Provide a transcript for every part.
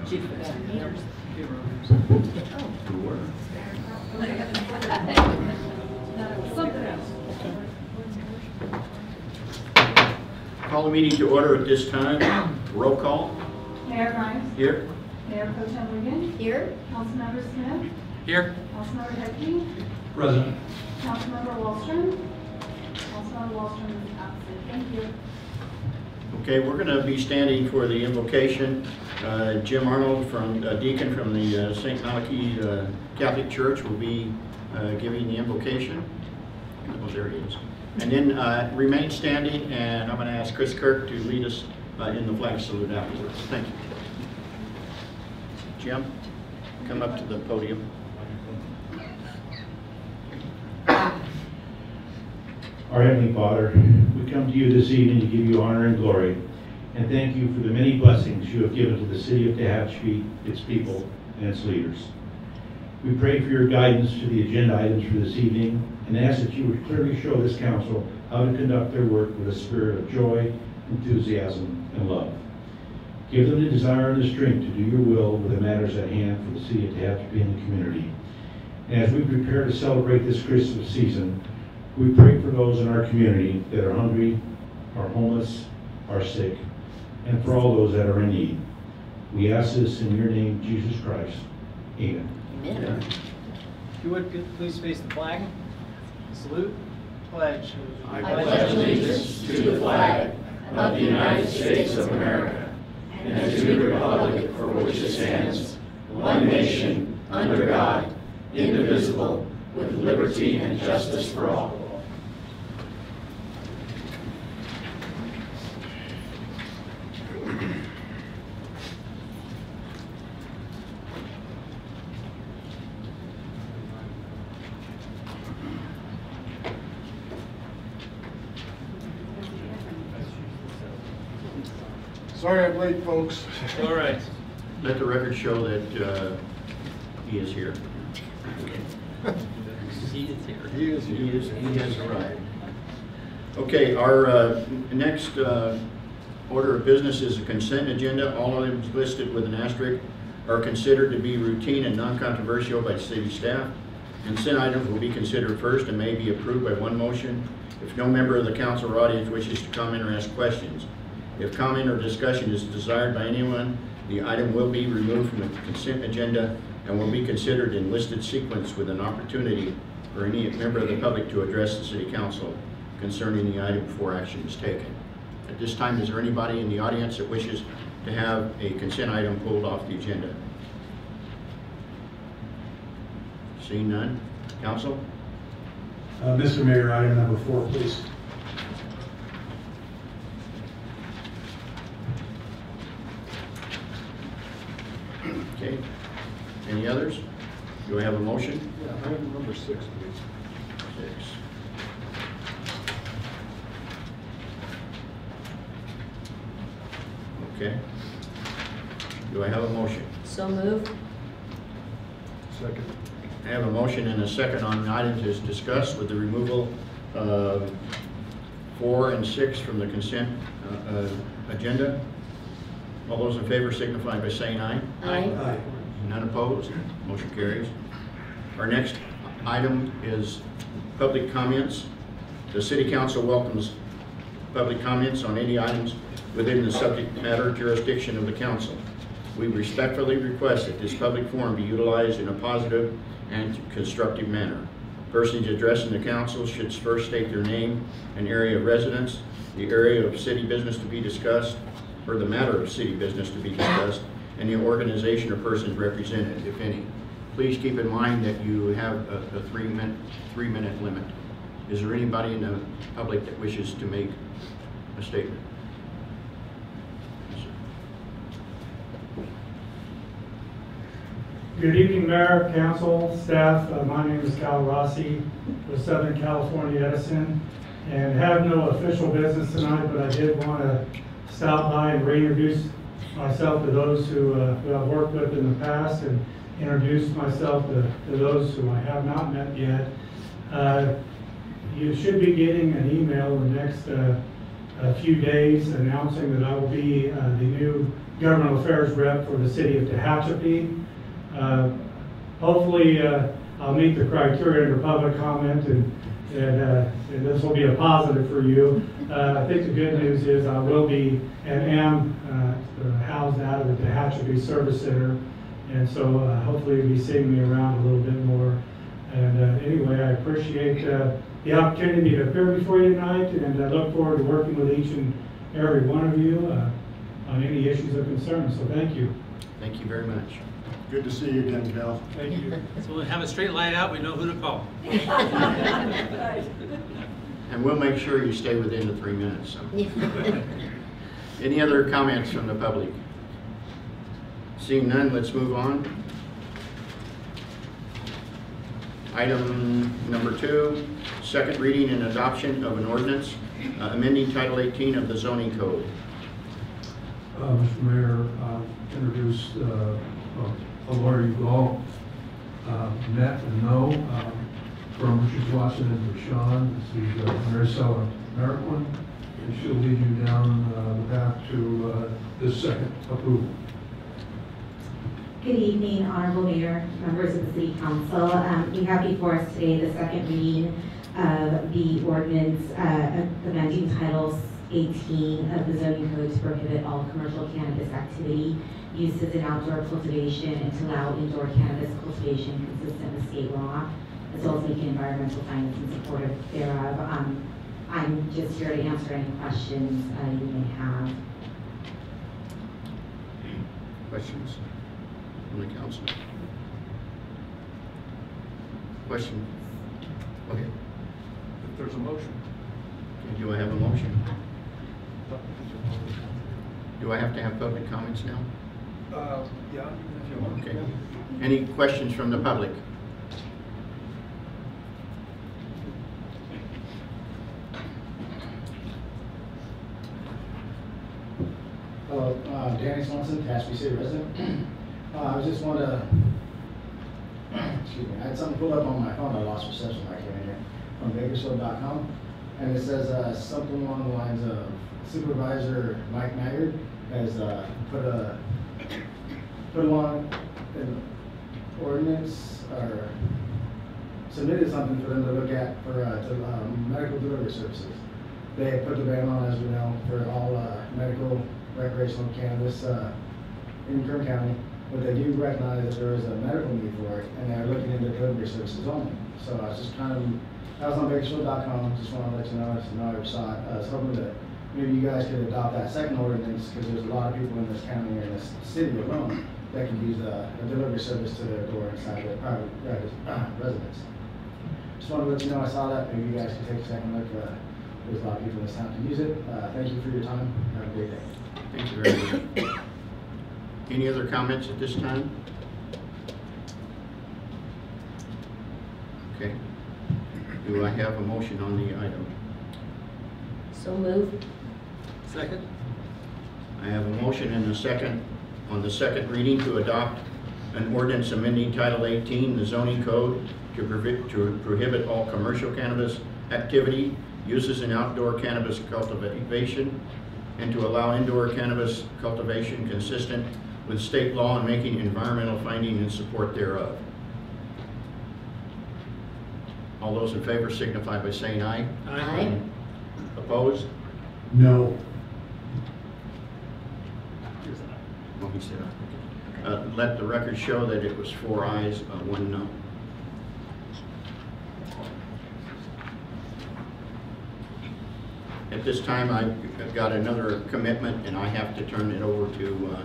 Chief of Engineers. Something else. Call the meeting to order at this time. Roll call. Mayor Grimes. Here. Mayor Pro Tem Wiggin. Here. Councilmember Smith. Here. Councilmember Heckley. Present. Councilmember Wallstrom. Councilmember Wallstrom is absent. Thank you. Okay, we're going to be standing for the invocation. Jim Arnold, deacon from the St. Malachi Catholic Church, will be giving the invocation. Oh, there he is. And then remain standing, and I'm going to ask Chris Kirk to lead us in the flag salute afterwards. Thank you. Jim, come up to the podium. Our Heavenly Father, we come to you this evening to give you honor and glory, and thank you for the many blessings you have given to the city of Tehachapi, its people, and its leaders. We pray for your guidance to the agenda items for this evening, and ask that you would clearly show this council how to conduct their work with a spirit of joy, enthusiasm, and love. Give them the desire and the strength to do your will with the matters at hand for the city of Tehachapi and the community. And as we prepare to celebrate this Christmas season, we pray for those in our community that are hungry, are homeless, are sick, and for all those that are in need. We ask this in your name, Jesus Christ. Amen. Amen. If you would, please face the flag. Salute. Pledge. I pledge allegiance to the flag of the United States of America and to the republic for which it stands, one nation, under God, indivisible, with liberty and justice for all. Sorry I'm late, folks. All right. Let the record show that he is here. He is here. He has arrived. Okay, our next order of business is a consent agenda. All items listed with an asterisk are considered to be routine and non-controversial by city staff. Consent items will be considered first and may be approved by one motion if no member of the council or audience wishes to comment or ask questions. If comment or discussion is desired by anyone, the item will be removed from the consent agenda and will be considered in listed sequence with an opportunity for any member of the public to address the city council concerning the item before action is taken. At this time, is there anybody in the audience that wishes to have a consent item pulled off the agenda? Seeing none. Council? Mr. Mayor, item number 4, please. Okay. Any others? Do I have a motion? Yeah, item number 6, please. 6. Okay. Do I have a motion? So moved. Second. I have a motion and a second on the items as discussed with the removal of 4 and 6 from the consent agenda. All those in favor signify by saying aye. Aye. None opposed. Motion carries. Our next item is public comments. The City Council welcomes public comments on any items within the subject matter jurisdiction of the Council. We respectfully request that this public forum be utilized in a positive and constructive manner. Persons addressing the Council should first state their name and area of residence, the area of city business to be discussed, or the matter of city business to be discussed, and the organization or persons represented, if any. Please keep in mind that you have a 3-minute limit. Is there anybody in the public that wishes to make a statement? Yes, sir. Good evening, Mayor, Council, staff. My name is Cal Rossi with Southern California Edison, and have no official business tonight, but I did want to stop by and reintroduce myself to those who I've worked with in the past, and introduce myself to those who I have not met yet. You should be getting an email in the next few days announcing that I will be the new Government Affairs Rep for the city of Tehachapi. Hopefully, I'll meet the criteria under public comment, and this will be a positive for you. I think the good news is I will be and am housed out of the Tehachapi Service Center, and so hopefully you'll be seeing me around a little bit more. And anyway, I appreciate the opportunity to appear before you tonight, and I look forward to working with each and every one of you on any issues of concern. So thank you. Thank you very much. Good to see you again, Cal. Thank you. So we'll have a straight line out, we know who to call. And we'll make sure you stay within the 3 minutes. So. Any other comments from the public? Seeing none, let's move on. Item number 2, second reading and adoption of an ordinance amending Title 18 of the zoning code. Mr. Mayor, introduced a lawyer you all met and know from Richard Watson and Rashawn. This is Maricela Merrickman, and she'll lead you down the path to this second approval. Good evening, Honorable Mayor, members of the City Council. We have before us today the second reading of the ordinance amending Title 18 of the zoning code to prohibit all commercial cannabis activity, uses in outdoor cultivation, and to allow indoor cannabis cultivation consistent with state law, as well as making environmental findings in support of thereof. I'm just here to answer any questions you may have. Questions from the council? Question? Okay. If there's a motion. Okay, do I have a motion? Do I have to have public comments now? Yeah, if you want. Okay. Any questions from the public? Hello, Danny Swanson, Tehachapi City resident. I just want to, excuse me, I had something pulled up on my phone. I lost reception when I came in here from Bakersfield.com, and it says something along the lines of Supervisor Mike Maggard has put along an ordinance or submitted something for them to look at for medical delivery services. They put the ban on, as we know, for all medical recreational cannabis in Kern County, but they do recognize that there is a medical need for it, and they're looking into delivery services only. So I was just kind of, that was on Bakersfield.com, just wanted to let you know, I never saw it. I was hoping that maybe you guys could adopt that second ordinance, because there's a lot of people in this county or in this city alone that can use a delivery service to their door inside their private residence. Just wanted to let you know I saw that. Maybe you guys can take a second look. There's a lot of people in this town to use it. Thank you for your time. Have a great day. Thank you very much. Any other comments at this time? Okay. Do I have a motion on the item? So moved. Second? I have a motion and a second on the second reading to adopt an ordinance amending Title 18, the zoning code, to prohibit all commercial cannabis activity, uses in outdoor cannabis cultivation, and to allow indoor cannabis cultivation consistent with state law and making environmental finding in support thereof. All those in favor signify by saying aye. Aye. Opposed? No. Well, he said aye. Let the record show that it was 4 ayes, 1 no. At this time, I've got another commitment, and I have to turn it over to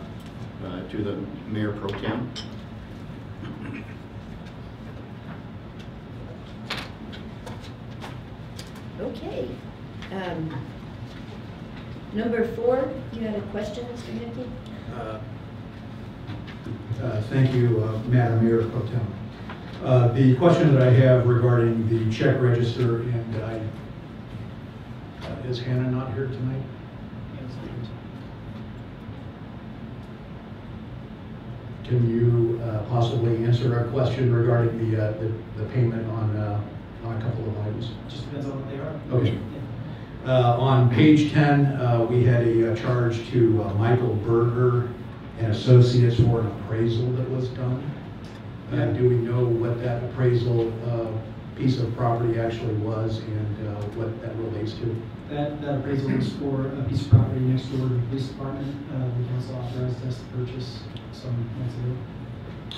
the Mayor Pro Tem. Okay. Number 4, you had a question, Mr. Hickey? Thank you, Madam Mayor Pro Tem. The question that I have regarding the check register, and is Hannah not here tonight? Can you possibly answer our question regarding the payment on a couple of items? Just depends on what they are. Okay. On page 10, we had a charge to Michael Berger and Associates for an appraisal that was done. Do we know what that appraisal piece of property actually was and what that relates to? That appraisal was for a piece of property next door to the police department. The council authorized us to purchase some months ago.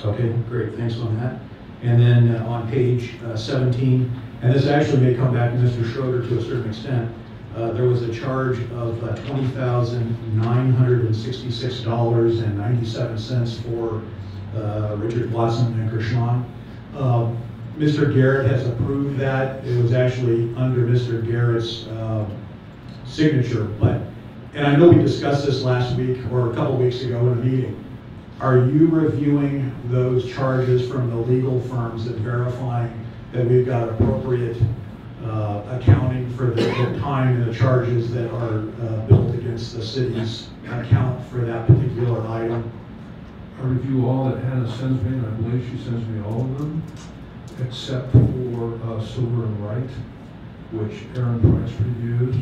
Okay, great, thanks on that. And then on page 17, and this actually may come back to Mr. Schroeder to a certain extent, there was a charge of $20,966.97 for Richard Blossom and Gershon. Mr. Garrett has approved that. It was actually under Mr. Garrett's signature, and I know we discussed this last week or a couple weeks ago in a meeting. Are you reviewing those charges from the legal firms and verifying that we've got appropriate accounting for the time and the charges that are built against the city's account for that particular item? I review all that Hannah sends me, and I believe she sends me all of them, except for Silver and Wright, which Aaron Price reviews.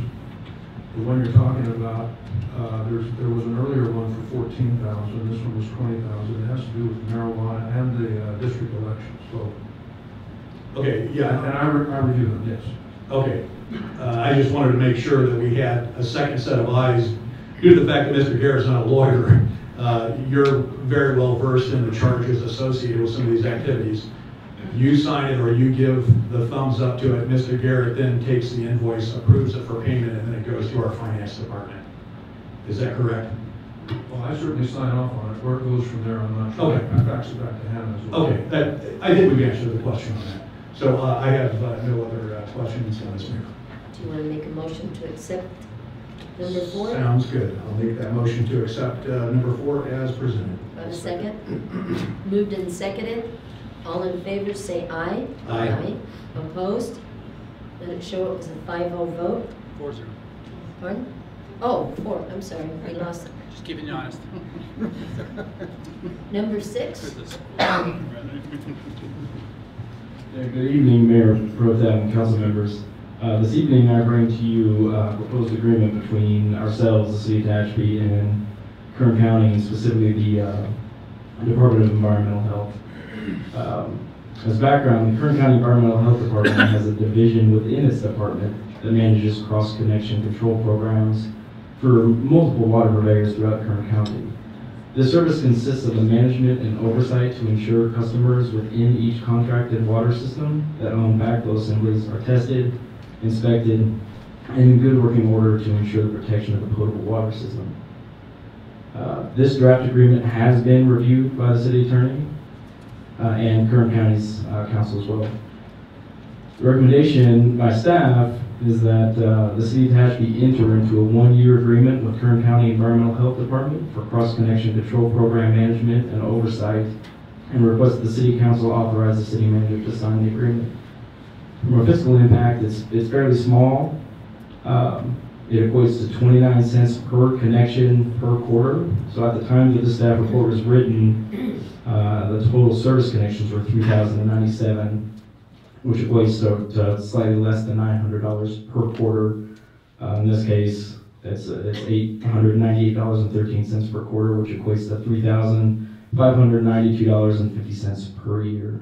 The one you're talking about, there was an earlier one for $14,000. This one was $20,000. It has to do with marijuana and the district election. So, okay, yeah, and I review them. Yes. Okay. I just wanted to make sure that we had a second set of eyes. Due to the fact that Mr. Garrett's not a lawyer, you're very well versed in the charges associated with some of these activities. You sign it or you give the thumbs up to it, Mr. Garrett then takes the invoice, approves it for payment, and then it goes to our finance department. Is that correct? Well, I certainly sign off on it. Where it goes from there, I'm not sure. Okay. I fax it back to Hannah as well. Okay, I think we've answered the question on that. So I have no other questions on this matter. Do you want to make a motion to accept number 4? Sounds good. I'll make that motion to accept number 4 as presented. Got a second? Moved and seconded. All in favor say aye. Aye. Opposed? Let it show it was a 5-0 vote. 4-0. Pardon? Oh, 4. I'm sorry. We lost it. Just keeping you honest. Number 6. Good evening, Mayor Pro Tem and council members. This evening I bring to you a proposed agreement between ourselves, the City of Tehachapi, and Kern County, and specifically the Department of Environmental Health. As background, the Kern County Environmental Health Department has a division within its department that manages cross-connection control programs for multiple water purveyors throughout Kern County. This service consists of the management and oversight to ensure customers within each contracted water system that own backflow assemblies are tested, inspected, and in good working order to ensure the protection of the potable water system. This draft agreement has been reviewed by the city attorney and Kern County's council as well. The recommendation by staff is that the City of Tehachapi enter into a 1-year agreement with Kern County Environmental Health Department for cross-connection control program management and oversight, and request that the City Council authorize the City Manager to sign the agreement. From a fiscal impact, it's fairly small. It equates to 29 cents per connection per quarter. So at the time that the staff report was written, the total service connections were 3,097, which equates to slightly less than $900 per quarter. In this case, it's $898.13 per quarter, which equates to $3,592.50 per year.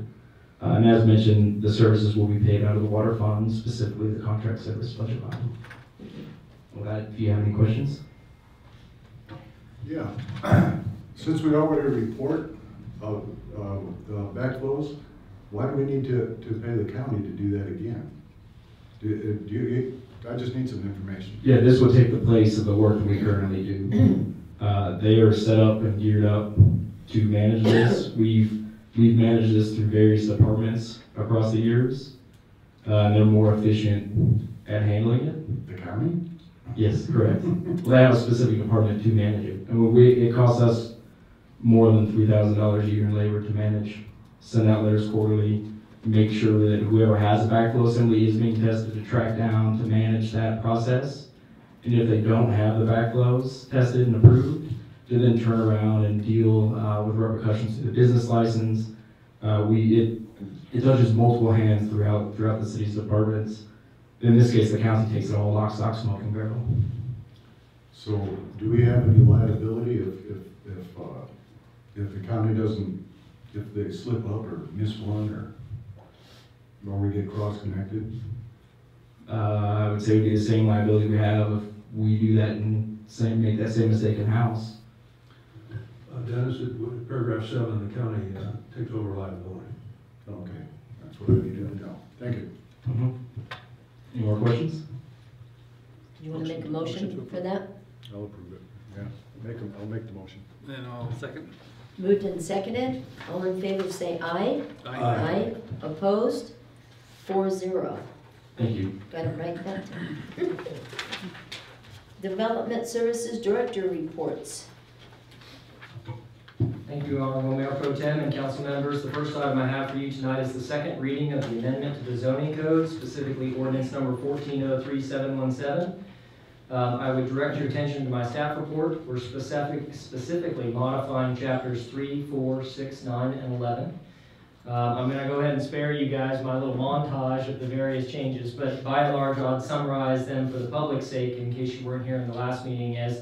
And as mentioned, the services will be paid out of the water fund, specifically the contract service budget line. With that, do you have any questions? Yeah. Since we already report of backflows, why do we need to pay the county to do that again? I just need some information. Yeah, this will take the place of the work that we currently do. They are set up and geared up to manage this. We've managed this through various departments across the years. They're more efficient at handling it. The county? Yes, correct. Well, they have a specific department to manage it. And it costs us more than $3,000 a year in labor to manage, send out letters quarterly, make sure that whoever has a backflow assembly is being tested, to track down, to manage that process. And if they don't have the backflows tested and approved, to then turn around and deal with repercussions to the business license. It touches multiple hands throughout the city's departments. In this case, the county takes it all lock, stock, smoke, and barrel. So do we have any liability if if the county doesn't, if they slip up or miss one or we get cross-connected? I would say it would be the same liability we have if we do that and make that same mistake in-house. Dennis, paragraph 7, the county takes over liability. Okay, that's what I needed to know. Thank you. Any more questions? Do you want to make a motion for that? I'll approve it. Yeah, I'll make the motion. Then I'll second. Moved and seconded. All in favor say aye. Aye. Opposed? 4-0. Thank you. Got it right that time. Development Services Director reports. Thank you, Honorable Mayor Pro Tem and council members. The first item I have for you tonight is the second reading of the amendment to the zoning code, specifically ordinance number 1403717. I would direct your attention to my staff report. We're specifically modifying chapters 3, 4, 6, 9, and 11. I'm going to go ahead and spare you guys my little montage of the various changes, but by and large, I'll summarize them for the public's sake in case you weren't here in the last meeting as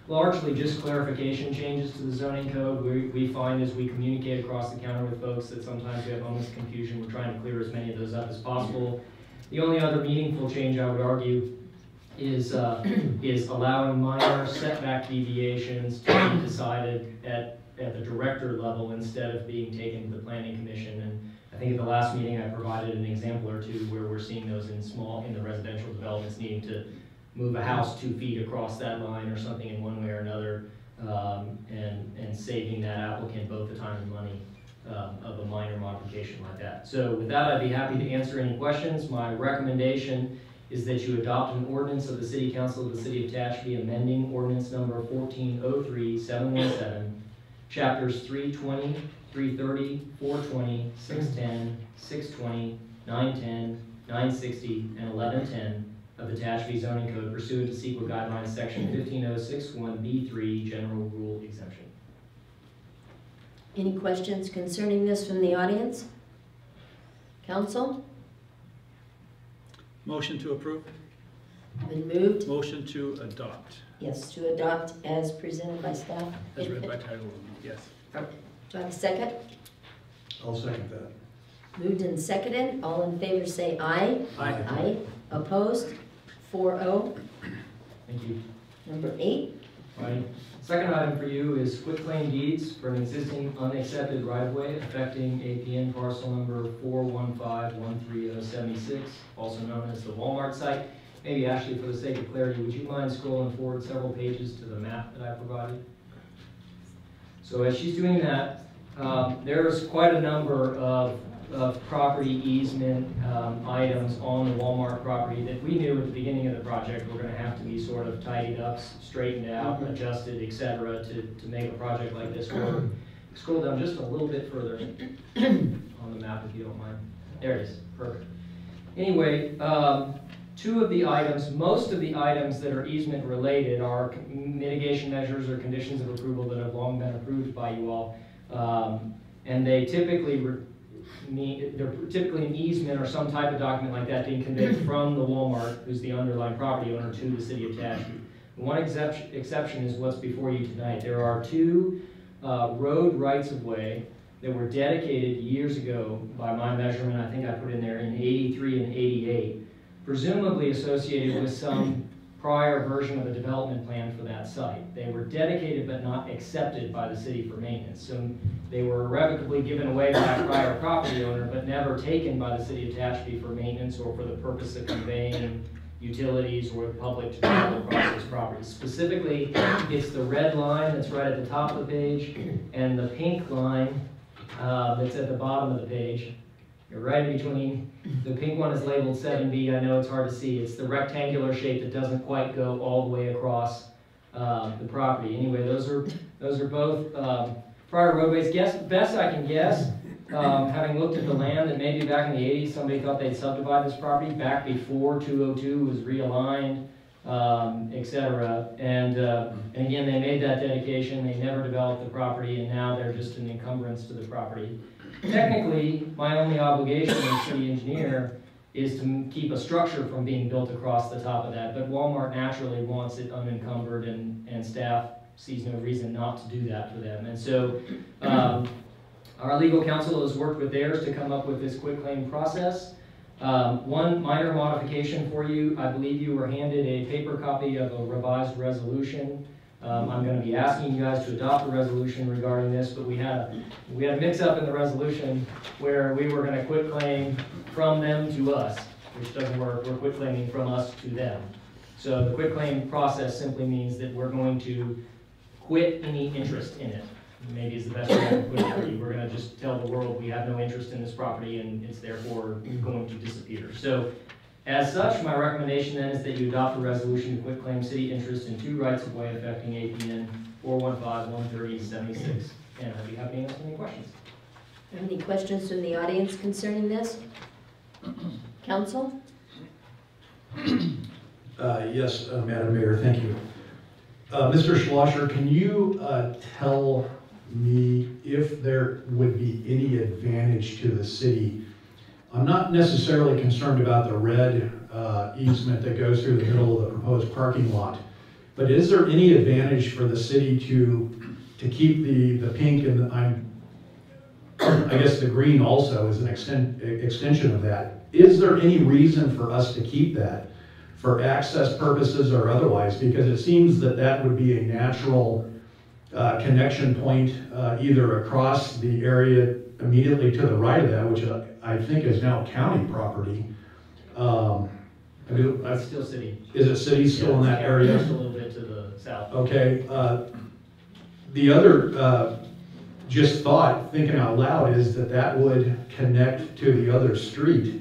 largely just clarification changes to the zoning code. We find as we communicate across the counter with folks that sometimes we have moments of confusion. We're trying to clear as many of those up as possible. The only other meaningful change I would argue is allowing minor setback deviations to be decided at the director level instead of being taken to the planning commission. And I think at the last meeting I provided an example or two where we're seeing those in the residential developments needing to move a house 2 feet across that line or something in one way or another, and saving that applicant both the time and money of a minor modification like that. So with that, I'd be happy to answer any questions. My recommendation is that you adopt an ordinance of the City Council of the City of Tehachapi amending ordinance number 1403717, chapters 320, 330, 420, 610, 620, 910, 960, and 1110 of the Tehachapi zoning code pursuant to CEQA guidelines section 15061B3 general rule exemption. Any questions concerning this from the audience? Council? Motion to approve. Been moved? Motion to adopt. Yes, to adopt as presented by staff. As read by title only, yes. Do I have a second? I'll second that. Moved and seconded. All in favor say aye. Aye. Aye. Opposed? 4-0. Thank you. Number 8. My second item for you is quitclaim deeds for an existing unaccepted right-of-way affecting APN parcel number 415-13076, also known as the Walmart site. Maybe Ashley, for the sake of clarity, would you mind scrolling forward several pages to the map that I provided? So as she's doing that, there's quite a number of property easement items on the Walmart property that we knew at the beginning of the project were going to have to be sort of tidied up, straightened out, adjusted, etc. to make a project like this work. Scroll down just a little bit further on the map if you don't mind. There it is. Perfect. Anyway, two of the items, most of the items that are easement related are mitigation measures or conditions of approval that have long been approved by you all. And they typically they're typically an easement or some type of document like that being conveyed from the Walmart, who's the underlying property owner, to the City of Tehachapi. One exception is what's before you tonight. There are two road rights-of-way that were dedicated years ago by my measurement. I think I put in there in 83 and 88, presumably associated with some prior version of a development plan for that site. They were dedicated but not accepted by the city for maintenance. So they were irrevocably given away by a prior property owner but never taken by the City of Tehachapi for maintenance or for the purpose of conveying utilities or the public to travel across those properties. Specifically, it's the red line that's right at the top of the page and the pink line that's at the bottom of the page. You're right in between. The pink one is labeled 7B. I know it's hard to see. It's the rectangular shape that doesn't quite go all the way across the property. Anyway, those are both prior roadways. Best I can guess, having looked at the land, that maybe back in the 80s somebody thought they'd subdivide this property back before 202 was realigned, etc. And again, they made that dedication. They never developed the property, and now they're just an encumbrance to the property. Technically, my only obligation as city engineer is to keep a structure from being built across the top of that, but Walmart naturally wants it unencumbered, and staff sees no reason not to do that for them. And so our legal counsel has worked with theirs to come up with this quitclaim process. One minor modification for you, I believe you were handed a paper copy of a revised resolution. I'm going to be asking you guys to adopt a resolution regarding this, but we had a mix-up in the resolution where we were going to quitclaim from them to us, which doesn't work. We're quitclaiming from us to them. So the quitclaim process simply means that we're going to quit any interest in it. Maybe is the best way I can put it for you. We're going to just tell the world we have no interest in this property and it's therefore going to disappear. So as such, my recommendation then is that you adopt a resolution to quitclaim city interest in 2 rights-of-way affecting APN 415, 130, 76. And I'd be happy to answer any questions. Any questions from the audience concerning this? Council? Yes, Madam Mayor, thank you. Mr. Schlosser, can you tell me if there would be any advantage to the city? I'm not necessarily concerned about the red easement that goes through the middle of the proposed parking lot, but is there any advantage for the city to keep the pink and I guess the green also is an extension of that? Is there any reason for us to keep that for access purposes or otherwise? Because it seems that that would be a natural connection point either across the area immediately to the right of that, which I think is now county property. It's still city. Is it city still in that area? Just a little bit to the south. Okay. The other just thought, thinking out loud, is that would connect to the other street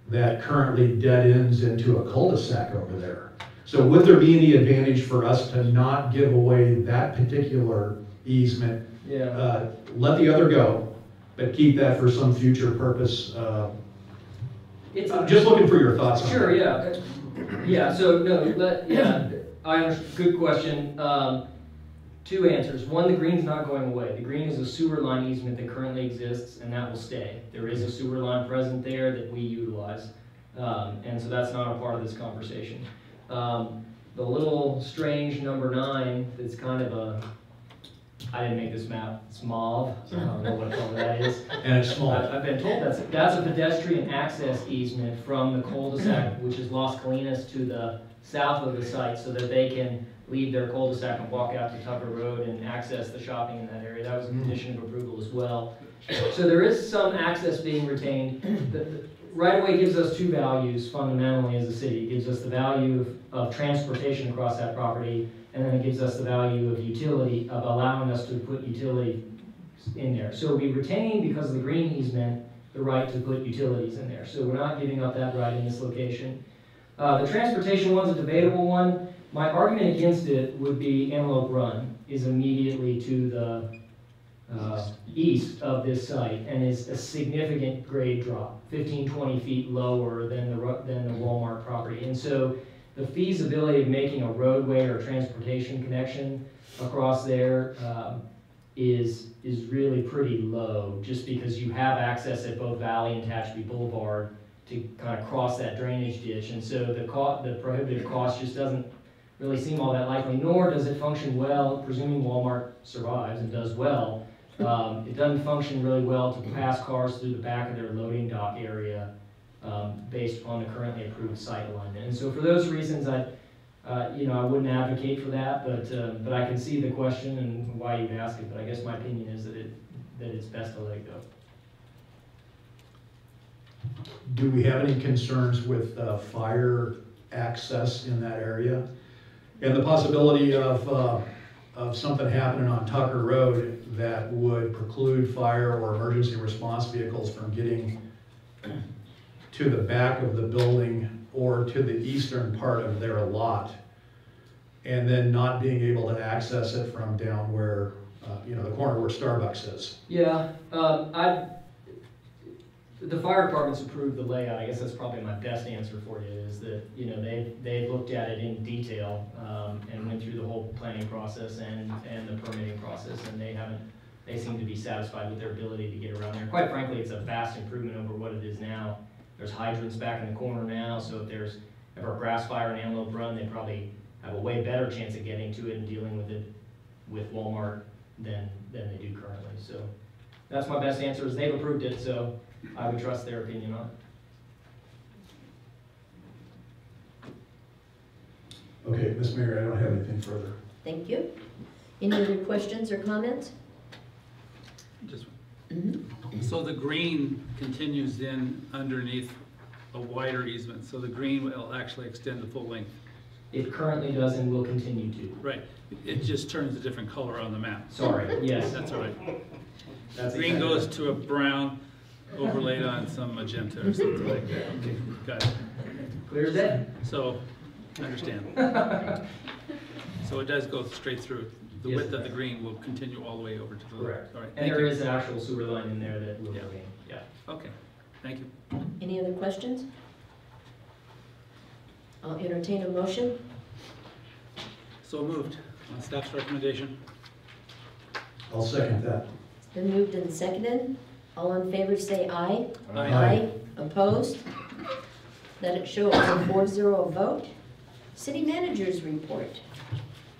that currently dead ends into a cul-de-sac over there. So would there be any advantage for us to not give away that particular easement? Yeah. Let the other go, but keep that for some future purpose. I'm just looking for your thoughts on Sure, that. yeah. Yeah, so no, I understand. Good question. 2 answers. One, the green's not going away. The green is a sewer line easement that currently exists, and that will stay. There is a sewer line present there that we utilize, and so that's not a part of this conversation. The little strange number 9 that's kind of I didn't make this map, it's mauve, so I don't know what color that is. And it's small. I've been told that's a pedestrian access easement from the cul-de-sac, which is Las Colinas, to the south of the site, so that they can leave their cul-de-sac and walk out to Tucker Road and access the shopping in that area. That was a condition of approval as well. So there is some access being retained. The right-of-way gives us 2 values fundamentally as a city. It gives us the value of transportation across that property, and then it gives us the value of utility, of allowing us to put utility in there. So we retain, because of the green easement, the right to put utilities in there. So we're not giving up that right in this location. The transportation one's a debatable one. My argument against it would be Antelope Run is immediately to the east of this site and is a significant grade drop, 15, 20 feet lower than the Walmart property. And so the feasibility of making a roadway or transportation connection across there is really pretty low, just because you have access at both Valley and Tehachapi Boulevard to kind of cross that drainage ditch. And so the prohibitive cost just doesn't really seem all that likely, nor does it function well, presuming Walmart survives and does well. It doesn't function really well to pass cars through the back of their loading dock area based upon the currently approved site alignment. And so for those reasons, I wouldn't advocate for that, but I can see the question and why you'd ask it, but I guess my opinion is that it's best to let it go. Do we have any concerns with fire access in that area? And the possibility of something happening on Tucker Road that would preclude fire or emergency response vehicles from getting to the back of the building or to the eastern part of their lot, and then not being able to access it from down where, the corner where Starbucks is. Yeah, the fire department's approved the layout. I guess that's probably my best answer for you, is that, they've looked at it in detail and went through the whole planning process and the permitting process, and they seem to be satisfied with their ability to get around there. Quite frankly, it's a vast improvement over what it is now. There's hydrants back in the corner now, so if there's ever a grass fire in Antelope Run, they probably have a way better chance of getting to it and dealing with it with Walmart than they do currently. So that's my best answer, is they've approved it, so I would trust their opinion on it. Okay, Ms. Mayor, I don't have anything further. Thank you. Any other questions or comments? Just, Mhm. so the green continues in underneath a wider easement, so the green will actually extend the full length. It currently does and will continue to. Right, it just turns a different color on the map. Sorry, yes. That's all right. That's Green exactly goes right. to a brown overlaid on some magenta or something like that. Okay, got it. Clear as day. So, I understand. So it does go straight through. The Yes, width of it the does. green will continue all the way over to the Correct. left. All right, And thank there you. is an actual sewer line in there that will Yeah. remain, yeah. Okay, thank you. Any other questions? I'll entertain a motion. So moved on staff's recommendation. I'll second that. It's been moved and seconded. All in favor say aye. Aye. Opposed? Let it show it's a 4-0 vote. City managers report.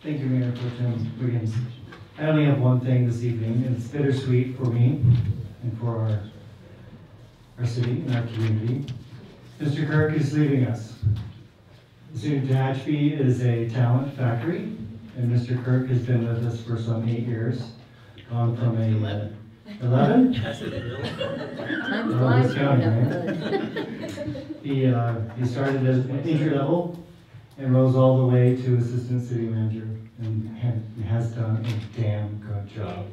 Thank you, Mayor Pro Tem Williams. I only have one thing this evening, and it's bittersweet for me and for our city and our community. Mr. Kirk is leaving us. The city of Tehachapi is a talent factory, and Mr. Kirk has been with us for some 8 years. Gone from a 11? Time Oh, flies he's when counting, you're right? fun. He started as an entry level and rose all the way to assistant city manager, and has done a damn good job.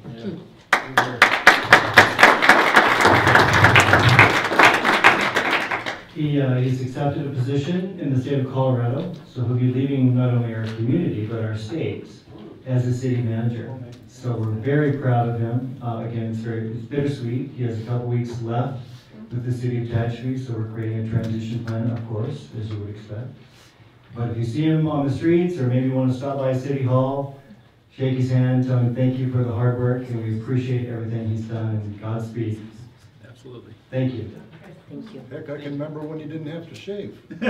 He's accepted a position in the state of Colorado, so he'll be leaving not only our community, but our state as a city manager. So we're very proud of him. Again, it's bittersweet. He has a couple weeks left with the city of Tehachapi, so we're creating a transition plan, of course, as you would expect. But if you see him on the streets, or maybe want to stop by City Hall, shake his hand, tell him thank you for the hard work, and we appreciate everything he's done, and Godspeed. Absolutely. Thank you. Thank you. Heck, I can remember when you didn't have to shave. Now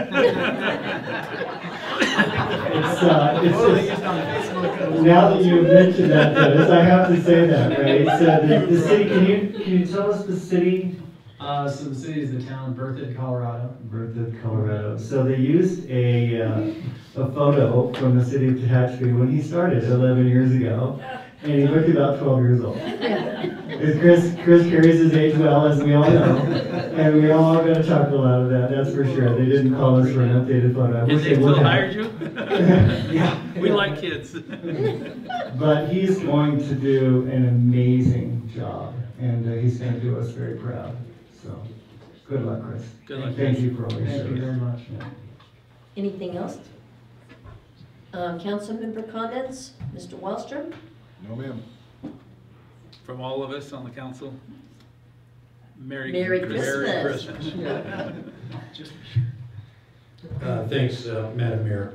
that you've mentioned that, Dennis, I have to say that, right? So the city, can you tell us the city? So the city is the town of Berthoud, Colorado. Berthoud, Colorado. So they used a photo from the city of Tehachapi when he started 11 years ago, and he looked about 12 years old. Chris carries his age well, as we all know, and we all got a chuckle out of that, that's for sure. They didn't call us for an updated photo. I And wish they would still have. hired you? Yeah. We like kids. But he's going to do an amazing job, and he's going to do us very proud. So, good luck, Chris. Good luck. And thank you for all your service. Thank you very much. Yeah. Anything else? Council member comments? Mr. Wallstrom? No, ma'am. From all of us on the council, Merry Christmas. Thanks, Madam Mayor.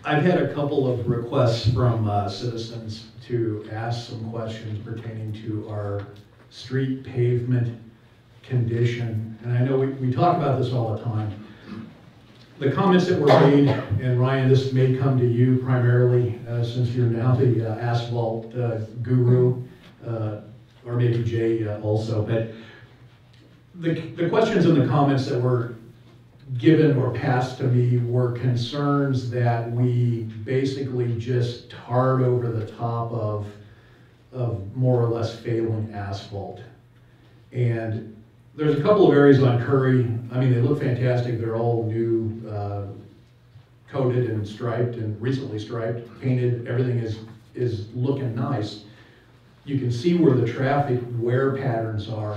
I've had a couple of requests from citizens to ask some questions pertaining to our street pavement condition. And I know we talk about this all the time. The comments that were made, and Ryan, this may come to you primarily, since you're now the asphalt guru, or maybe Jay also, but the questions and the comments that were given or passed to me were concerns that we basically just tarred over the top of more or less failing asphalt. And there's a couple of areas on Curry, I mean, they look fantastic, they're all new, coated and striped and recently striped, painted, everything is looking nice. You can see where the traffic wear patterns are,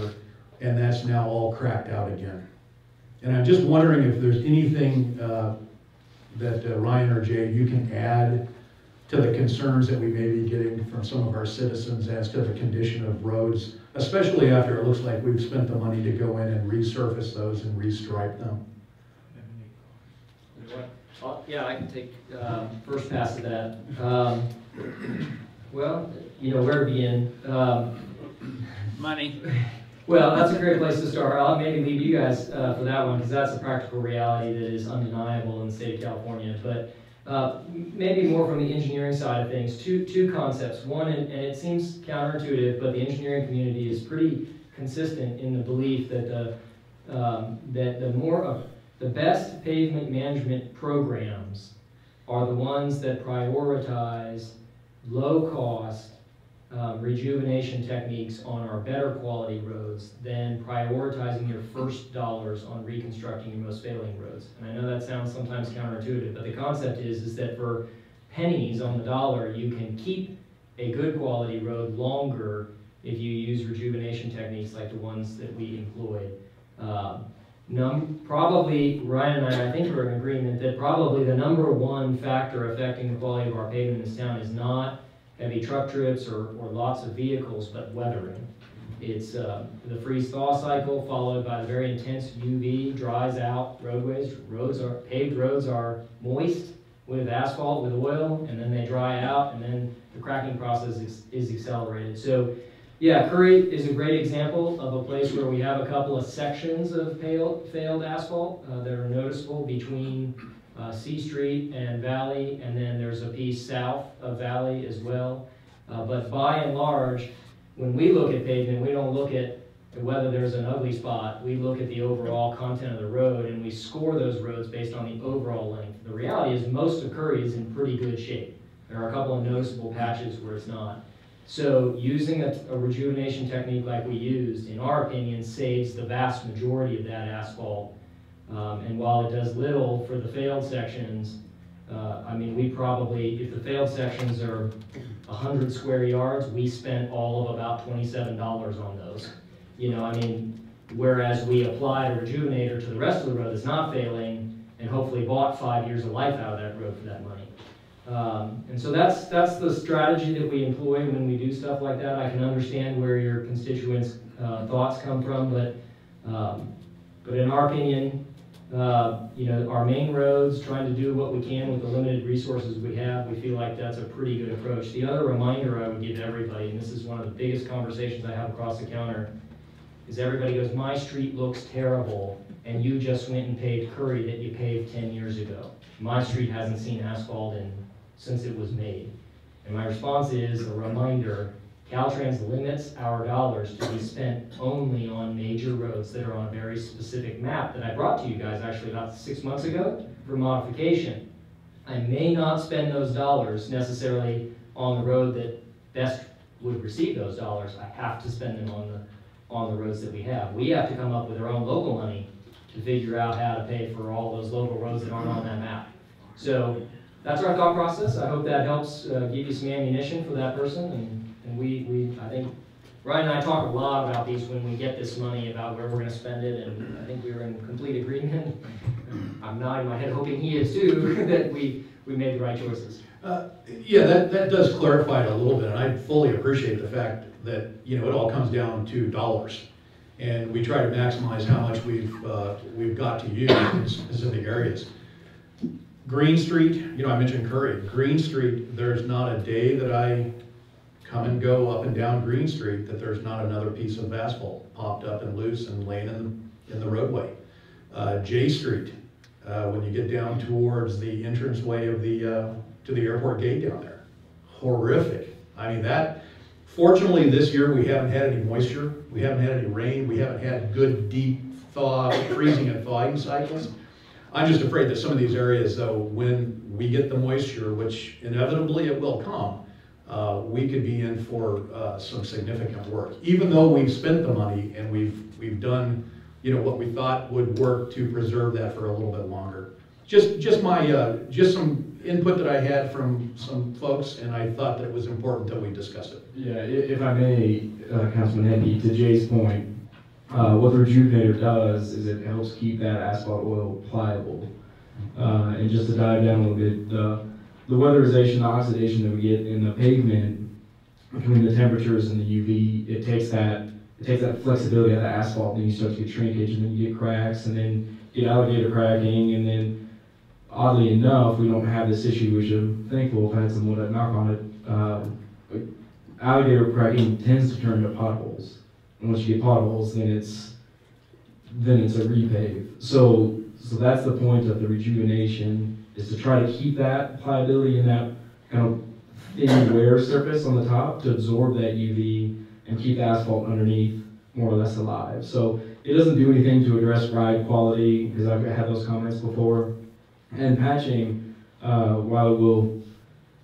and that's now all cracked out again. And I'm just wondering if there's anything that Ryan or Jay, you can add to the concerns that we may be getting from some of our citizens as to the condition of roads, especially after it looks like we've spent the money to go in and resurface those and restripe them. Yeah, I can take first pass at that. Well, you know, where to begin? Money. Well, that's a great place to start. I'll maybe leave you guys for that one, because that's a practical reality that is undeniable in the state of California. But Maybe more from the engineering side of things, two concepts. One, and it seems counterintuitive, but the engineering community is pretty consistent in the belief that the best pavement management programs are the ones that prioritize low-cost rejuvenation techniques on our better quality roads than prioritizing your first dollars on reconstructing your most failing roads. And I know that sounds sometimes counterintuitive, but the concept is that for pennies on the dollar, you can keep a good quality road longer if you use rejuvenation techniques like the ones that we employed. Probably, Ryan and I think we're in agreement that probably the #1 factor affecting the quality of our pavement in this town is not heavy truck trips or lots of vehicles, but weathering. It's the freeze-thaw cycle followed by the very intense UV, dries out roadways. Paved roads are moist with asphalt, with oil, and then they dry out, and then the cracking process is accelerated. So yeah, Curry is a great example of a place where we have a couple of sections of failed asphalt that are noticeable between C Street and Valley, and then there's a piece south of Valley as well. But by and large, when we look at pavement, we don't look at whether there's an ugly spot. We look at the overall content of the road, and we score those roads based on the overall length. The reality is most of Curry is in pretty good shape. There are a couple of noticeable patches where it's not. So using a rejuvenation technique like we used, in our opinion, saves the vast majority of that asphalt. And while it does little for the failed sections, I mean, we probably, if the failed sections are 100 square yards, we spent all of about $27 on those. You know, I mean, whereas we applied a rejuvenator to the rest of the road that's not failing, and hopefully bought 5 years of life out of that road for that money. And so that's the strategy that we employ when we do stuff like that. I can understand where your constituents' thoughts come from, but in our opinion, you know, our main roads, trying to do what we can with the limited resources we have, we feel like that's a pretty good approach. The other reminder I would give everybody, and this is one of the biggest conversations I have across the counter, is everybody goes, my street looks terrible, and you just went and paved Curry that you paved 10 years ago. My street hasn't seen asphalt since it was made. And my response is a reminder, Caltrans limits our dollars to be spent only on major roads that are on a very specific map that I brought to you guys actually about 6 months ago for modification. I may not spend those dollars necessarily on the road that best would receive those dollars. I have to spend them on the roads that we have. We have to come up with our own local money to figure out how to pay for all those local roads that aren't on that map. So that's our thought process. I hope that helps give you some ammunition for that person. And I think Ryan and I talk a lot about these when we get this money, about where we're going to spend it, and I think we were in complete agreement. I'm nodding my head hoping he is too, that we made the right choices. Yeah, that does clarify it a little bit, and I fully appreciate the fact that, you know, it all comes down to dollars. And we try to maximize how much we've got to use in specific areas. Green Street, you know, I mentioned Curry. Green Street, there's not a day that I come and go up and down Green Street that there's not another piece of asphalt popped up and loose and laying in the roadway. J Street, when you get down towards the entranceway of to the airport gate down there, horrific. I mean, fortunately this year we haven't had any moisture, we haven't had any rain, we haven't had good deep thaw, freezing and thawing cycles. I'm just afraid that some of these areas, though, when we get the moisture, which inevitably it will come, we could be in for some significant work. Even though we've spent the money and we've done, you know, what we thought would work to preserve that for a little bit longer. Just some input that I had from some folks, and I thought that it was important that we discuss it. Yeah, if I may, Councilman Henke, to Jay's point, what the rejuvenator does is it helps keep that asphalt oil pliable. And just to dive down a little bit, the weatherization, the oxidation that we get in the pavement between the temperatures and the UV, it takes that flexibility out of the asphalt, and you start to get shrinkage, and then you get cracks, and then you get alligator cracking, and then oddly enough, we don't have this issue, which I'm thankful I've had some wood knock on it. Alligator cracking tends to turn into potholes. And once you get potholes, then it's a repave. So that's the point of the rejuvenation, is to try to keep that pliability in that kind of thin wear surface on the top to absorb that UV and keep the asphalt underneath more or less alive. So it doesn't do anything to address ride quality, because I've had those comments before. And patching, while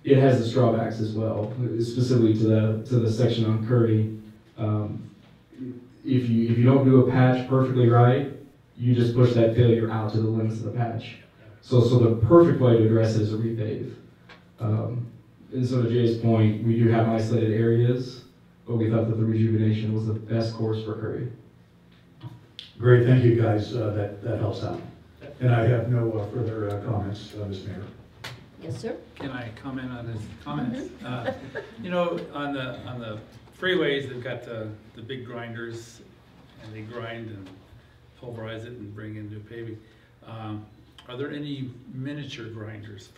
it has its drawbacks as well, specifically to the section on Curry. If you don't do a patch perfectly right, you just push that failure out to the limits of the patch. So the perfect way to address it is a repave. And so to Jay's point, we do have isolated areas, but we thought that the rejuvenation was the best course for Curry. Great, thank you guys, that helps out. And I have no further comments, Ms. Mayor. Yes, sir. Can I comment on his comments? You know, on the freeways, they've got the big grinders, and they grind and pulverize it and bring into paving. Are there any miniature grinders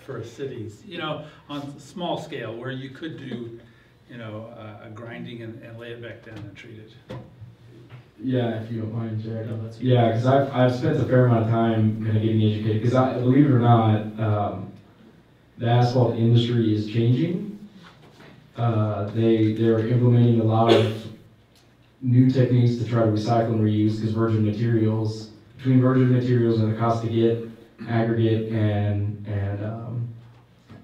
for cities, you know, on small scale, where you could do, you know, a grinding and lay it back down and treat it? Yeah, if you don't mind, Jack. Yeah, because I've spent a fair amount of time kind of getting educated, because believe it or not, the asphalt industry is changing. They're implementing a lot of new techniques to try to recycle and reuse, because between virgin materials and the cost to get aggregate and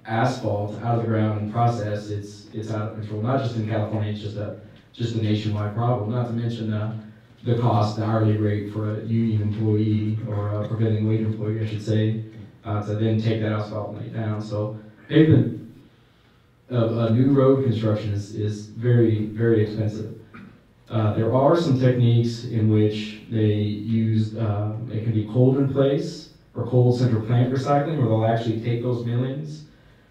asphalt out of the ground and process, it's out of control. Not just in California, it's just a nationwide problem. Not to mention the cost, the hourly rate for a union employee, or a prevailing wage employee, I should say, to then take that asphalt and lay it down. So pavement, a new road construction is very, very expensive. There are some techniques in which they use, it can be cold in place or cold center plant recycling, where they'll actually take those millings,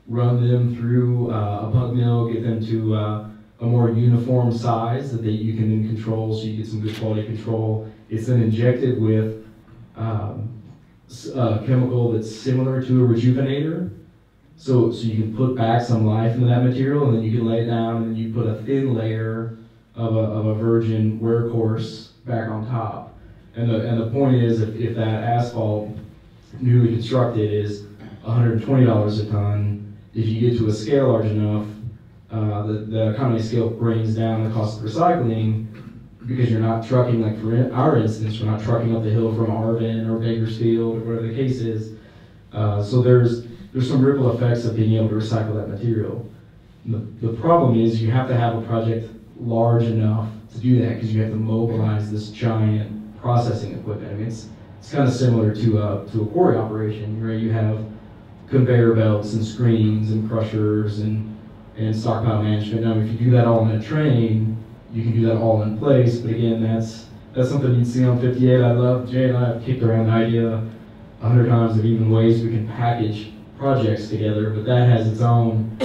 run them through a pug mill, get them to a more uniform size that you can then control, so you get some good quality control. It's then injected with a chemical that's similar to a rejuvenator, so you can put back some life into that material, and then you can lay it down, and you put a thin layer of a virgin wear course back on top. And the point is, if that asphalt newly constructed is $120 a ton, if you get to a scale large enough, the economy scale brings down the cost of recycling, because you're not trucking, like for our instance, we're not trucking up the hill from Arvin or Bakersfield or whatever the case is. So there's some ripple effects of being able to recycle that material. The problem is you have to have a project large enough to do that, because you have to mobilize this giant processing equipment. I mean, it's kind of similar to a quarry operation, where you have conveyor belts and screens and crushers and stockpile management. Now, if you do that all in a train, you can do that all in place. But again, that's something you'd see on 58. Jay and I have kicked around the idea 100 times of even ways we can package projects together, but that has its own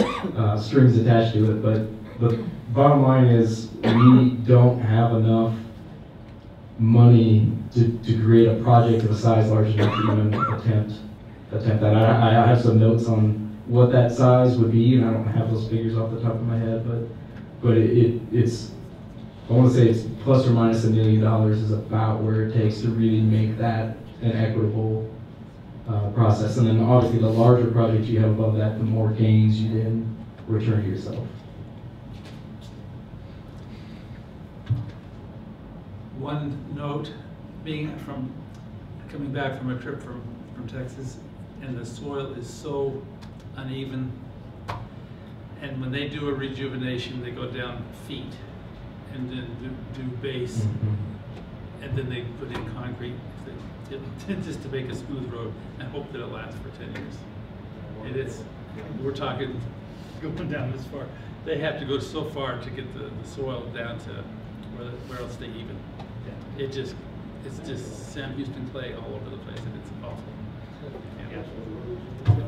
strings attached to it. But the bottom line is, we don't have enough money to create a project of a size large enough to even attempt that. I have some notes on what that size would be, and I don't have those figures off the top of my head, but it's, I want to say it's plus or minus $1 million is about where it takes to really make that an equitable process. And then obviously the larger projects you have above that, the more gains you then return to yourself. One note, coming back from a trip from Texas, and the soil is so uneven, and when they do a rejuvenation, they go down feet and then do base, and then they put in concrete just to make a smooth road and hope that it lasts for 10 years. And we're talking going down this far. They have to go so far to get the soil down to where it'll stay even. It's just Sam Houston clay all over the place, and it's awful. Yeah.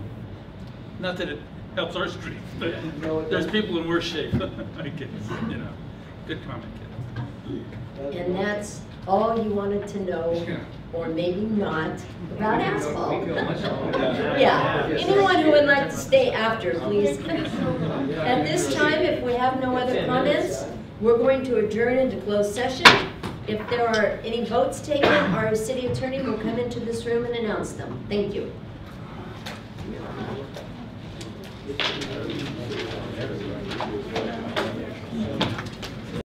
Not that it helps our street, but there's people in worse shape, I guess. You know, good comment, kid. And that's all you wanted to know, or maybe not, about asphalt. Yeah, anyone who would like to stay after, please. At this time, if we have no other comments, we're going to adjourn into closed session. If there are any votes taken, our city attorney will come into this room and announce them. Thank you.